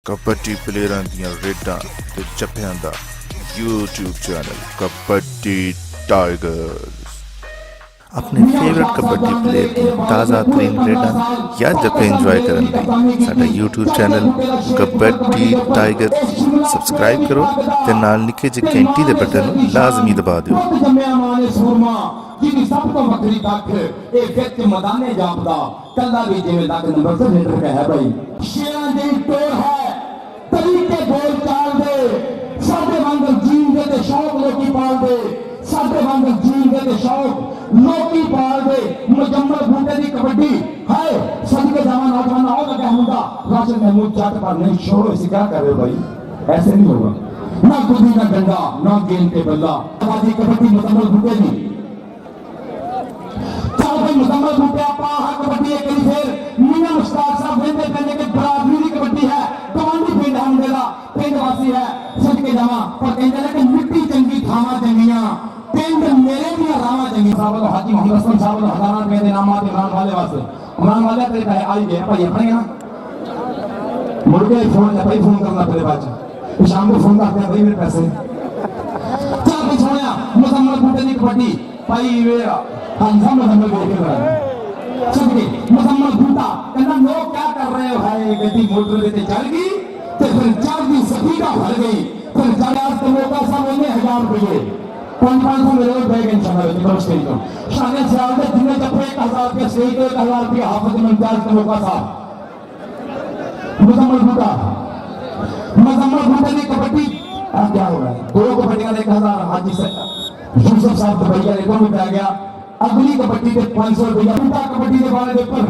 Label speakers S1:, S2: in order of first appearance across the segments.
S1: कबड्डी प्लेयरां दियां रेडां ते जप्फियां दा यूट्यूब चैनल कबड्डी टाइगर्स। अपने फेवरेट कबड्डी प्लेयर की ताज़ा तरीन रेडां या जप्फे इंजॉय करने लई साडा YouTube channel kabaddi tigers subscribe करो ते नाल निके जे घंटी दे बटन नूं लाजमी दबा दिओ।
S2: जिहदी सब तो वखरी तक ए विच मैदाने जापदा कल्ला भी जिवें तक नंबर से लीडर का है भाई शेरां दी टोर है तरीके बोल चाल दे साडे वांगल जीन दे ते शौक लोकी पाल दे साडे वांगल जीन दे ते शौक लोकी पाल दे मुजम्मल बूटे दी कबड्डी है सदके जावा नौजवान आओ लगा हुंदा राशन महमूद जाट पर नहीं छोड़ो इसे क्या कर रहे हो भाई ऐसे नहीं होगा ना गुदी ना डंडा ना गेंद पे बल्ला आबादी कबड्डी मुजम्मल बूटे दी मुजम्मल बूटे आपा कबड्डी एक फिर मीना मुश्ताक साहब वेंदे पहले के बराबरी की कबड्डी है गवांडी पिंड हमदेला पिंड वासी है सदके जावा पर कहंदे ने कि मिट्टी चंगी थावा चंगियां पिंड मेरे भी रावा चंगी साहब तो हाजी मोहम्मद हसन साहब तो हजारां रुपए दे नामात इमरान वाले वास्ते इमरान वाले तेरे पे आई गए भाई अपने ना मुड़ के फोन भाई फोन करना तेरे बाद शाम को फोन करते हैं भाई मेरे पैसे चल भाई सोनिया मुजम्मल बूटे की कबड्डी भाई वेरा हमजा मुजम्मल बूटे का सदके मुजम्मल बूटा कहना लोग क्या कर रहे हो भाई गड्डी मोटर लेते चल गई तो फिर चल गई सफीदा भर गई फिर चार तो लोग सब उन्हें 1000 रुपए 500 मेरे को बैग इंशाल्लाह तो बस कहीं तो शाने साल में दिन में जब 1000 रुपए सही तो 1000 रुपए हाफिज मुमताज तो लोग साहब मुजम्मल बूटा की कबड्डी अब क्या हो रहा है दो कबड्डियां 1000 हाजी से यूसुफ साहब तो भैया देखो में आ गया अगली कबड्डी के 500 रुपया बूटा कबड्डी के बारे में पर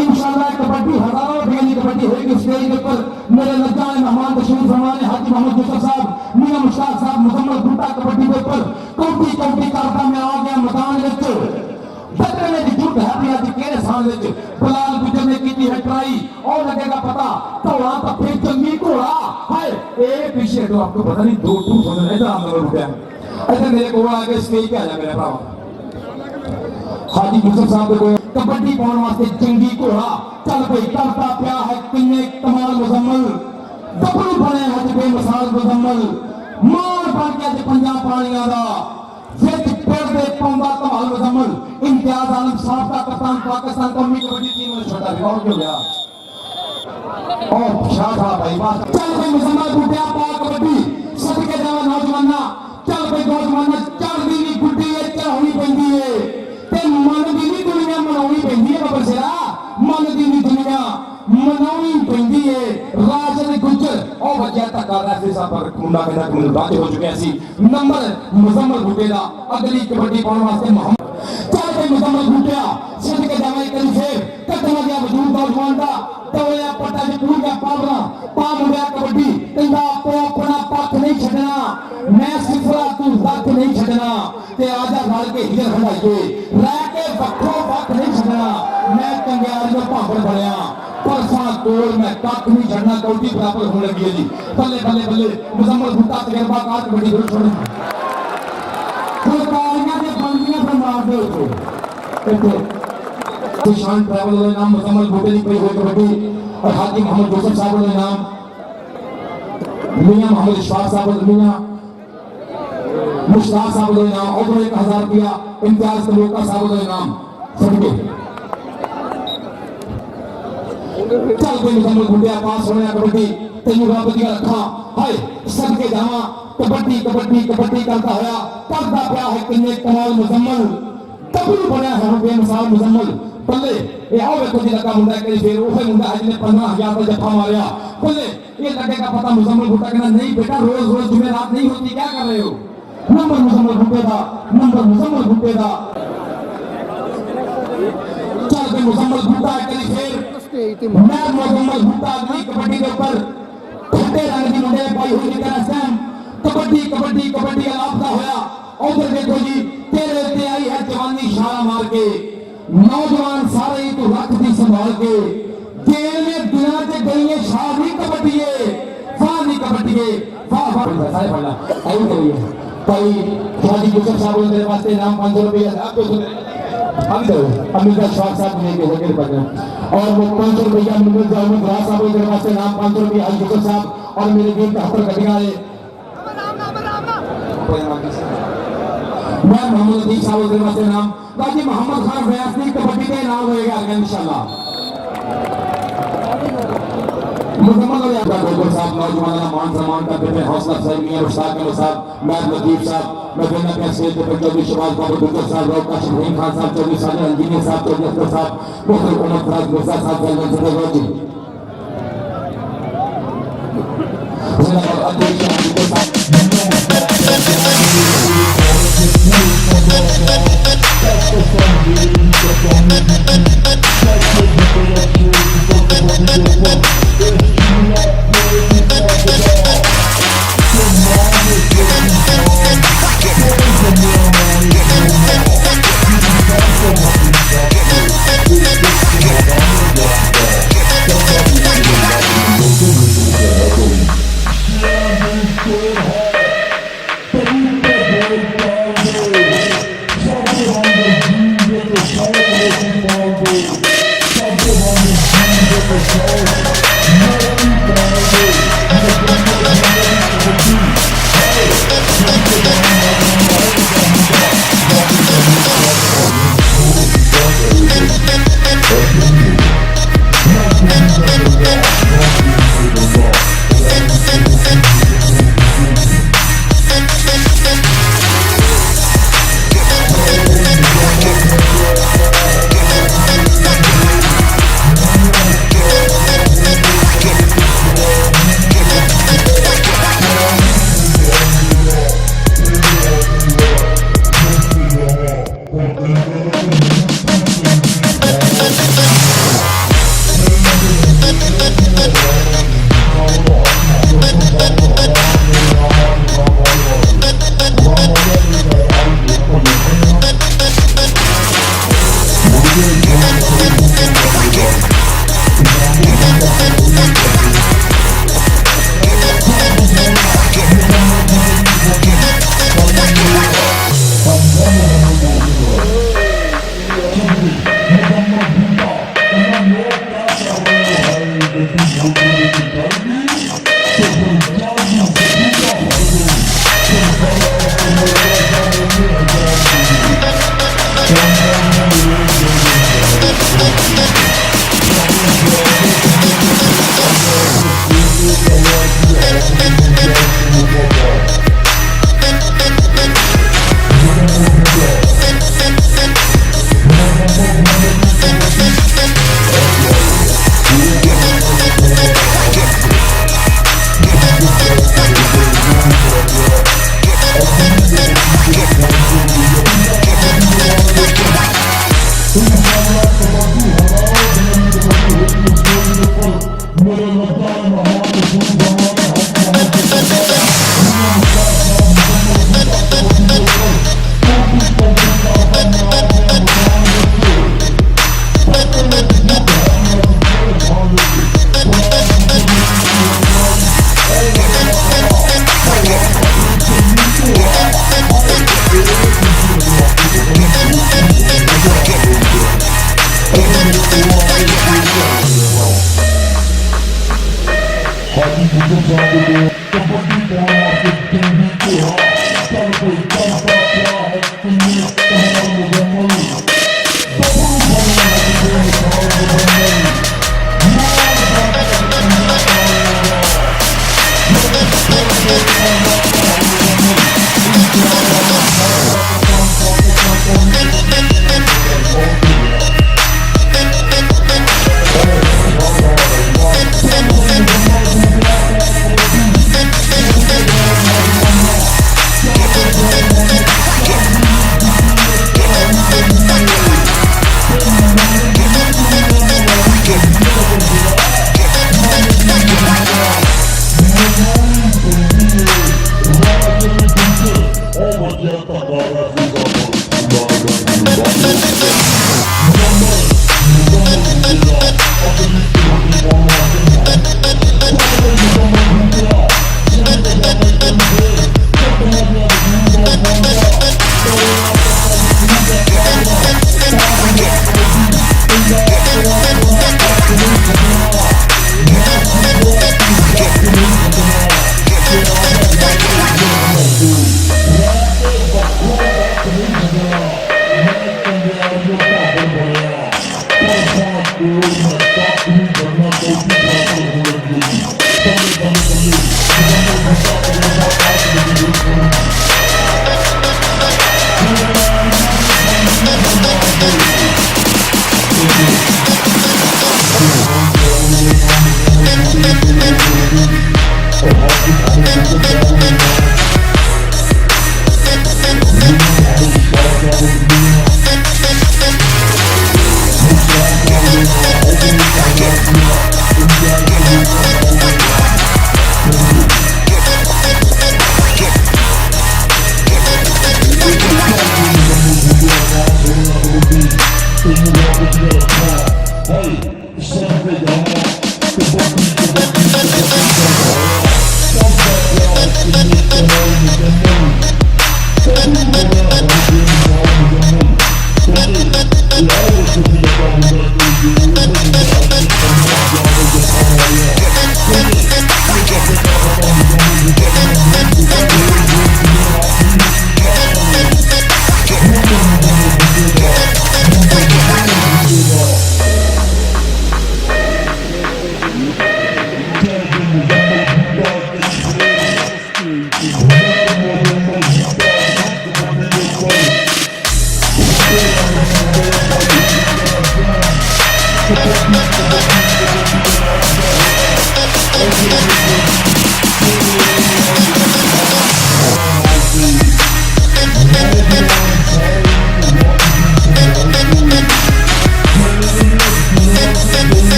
S2: इंशाल्लाह कबड्डी हजारों रुपए की कबड्डी होगी स्टेज के ऊपर मेरे लज्जाए मेहमान तशरीफ फरमाने हाजी मोहम्मद यूसुफ साहब मीना मुश्ताक साहब मुजम्मल बूटा कबड्डी के ऊपर कौटी कौटी करता मैं आ गया मैदान विच बदले दी जुट है भी आज केरे साल विच बलाल गुजर ने की है ट्राई और लगेगा पता घोड़ा तो फिर जंगी घोड़ा हाय ए पीछे तो आपको पता नहीं दो टू सुन रहे थे अंदर रुक गया अच्छा मेरे को आके स्टेज पे आ जा मेरा भरा हाजी यूसुफ साहब को कबड्डी पाने वास्ते जंगी घोड़ा चल भाई करता प्या है किन्ने कमाल मुजम्मल दबड़ू बने है बेमिसाल मुजम्मल मार बन के आज पंजाब पानियां दा फिर पड़दे पाउंदा कमाल मुजम्मल इम्तियाज आलम साहब का कप्तान पाकिस्तान कौमी कबड्डी टीम में छोटा रिकॉर्ड हो गया और शाह भाई बात चल भाई मुजम्मल बूटिया पा कबड्डी सदके जावा नौजवाना चल भाई नौजवाना चल दी नी गुड्डी है चढ़ानी पैंदी है ते मन दी नी दुनिया मनाउनी पैंदी है बाबा शेरा मन दी नी दुनिया मनाउनी पैंदी है राजन गुजर और वजह तक कर रहा है साहब पर मुंडा कहना कि मुझे बातें हो चुके ऐसी नंबर मुजम्मल बूटे दा अगली कबड्डी पाने वास्ते मोहम्मद चल भाई मुजम्मल बूटिया सदके जावा एक फिर कतना गया वजूद नौजवान दा तोया पटा जी पूर का पावरा पा मुंडा कबड्डी कहंदा आपको अपना पक्ष नहीं छड़ना मैं सिफरा तू तक नहीं छड़ना ते आजा रल के हिजर हंडाइए रह के वक्खो वक्त नहीं छड़ना मैं कंग्यार में भांबड़ बनया परसा तोड़ मैं तक नहीं छड़ना कौटी बराबर होने लगी है जी बल्ले बल्ले बल्ले मुजम्मल बूटा तजर्बा कार कबड्डी जरूर छोड़ना फुलकारियां दे बंदियां पर मार दे उसको शान ट्रैवल वाले नाम मुजम्मल बूटे की कोई हो कबड्डी और हाजी मोहम्मद यूसुफ साहब वाले नाम मियां मोहम्मद इशफाक साहब मियां मुश्ताक साहब वाले नाम और 1000 रुपया इम्तियाज तलूका साहब वाले नाम सबके चल के मुजम्मल बूटे पास होने कबड्डी तेनू रब दी रखा हाय सदके जावा कबड्डी कबड्डी कबड्डी करता होया करदा पिया है किन्ने कमाल मुजम्मल तबू बना है बेमिसाल मुजम्मल बल्ले ये आओ देखो जी लगा मुंडा के फिर ओहे मुंडा है जिसने 15000 का जफा मारया बल्ले ये लगेगा पता मुजम्मल बूटा कहना नहीं बेटा रोज रोज जुमेरात नहीं होती क्या कर रहे हो नंबर मुजम्मल बूटे दा नंबर मुजम्मल बूटे दा चल के मुजम्मल बूटा के फिर मैं मुजम्मल बूटा अगली कबड्डी के ऊपर खट्टे रंग की मुंडे पाई हुई की तरह सैम कबड्डी कबड्डी कबड्डी अलापता होया उधर देखो जी तेरे ते आई है जवानी इशारा मार के नौजवान सारे ही तो रख दी संभाल के जेल में दुनिया से गई है शादी कबड्डी वाह नहीं कबड्डी वाह वाह सारे पढ़ना आई करिए भाई हाजी यूसुफ साहब मेरे पास नाम 500 रुपया आप तो अमित शाह साहब लेके होकर बने और वो 500 रुपया मिल जाओ राज साहब के वास्ते नाम 500 रुपया हल्दी साहब और मेरे गेम 73 गड्डियां वाले मैं मोहम्मद अदीब साहब के वास्ते नाम गाजी मोहम्मद खान फयाज कबड्डी के नाम होएगा इंशाल्लाह मुजम्मिल बोटा साहब नौजवानों मान सम्मान करते थे हौसला अफजाई मियां उस्ताद के साहब मैं लतीफ साहब मैं देना क्या स्टेज पे पंजाबी शबाज बाबू दुर्गा साहब रोका शहीन खान साहब चौधरी साहब इंजीनियर साहब चौधरी अख्तर साहब मुखर उमर फराज मिर्जा साहब जल्द जल्द जी जिन्होंने अध्यक्ष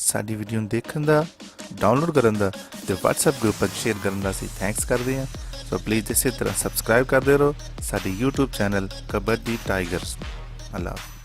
S1: ਸਾਡੀ ਵੀਡੀਓ ਨੂੰ ਦੇਖਣ ਦਾ, ਡਾਊਨਲੋਡ ਕਰਨ ਦਾ ਤੇ WhatsApp ਗਰੁੱਪ ਵਿੱਚ ਸ਼ੇਅਰ ਕਰਨ ਦਾ ਅਸੀਂ ਥੈਂਕਸ ਕਰਦੇ ਹਾਂ। ਸੋ ਪਲੀਜ਼ ਇਸੇ ਤਰ੍ਹਾਂ ਸਬਸਕ੍ਰਾਈਬ ਕਰਦੇ ਰਹੋ ਸਾਡੇ YouTube ਚੈਨਲ ਕਬੱਡੀ ਟਾਈਗਰਸ। ਅੱਲਾ ਹਾਫਿਜ਼।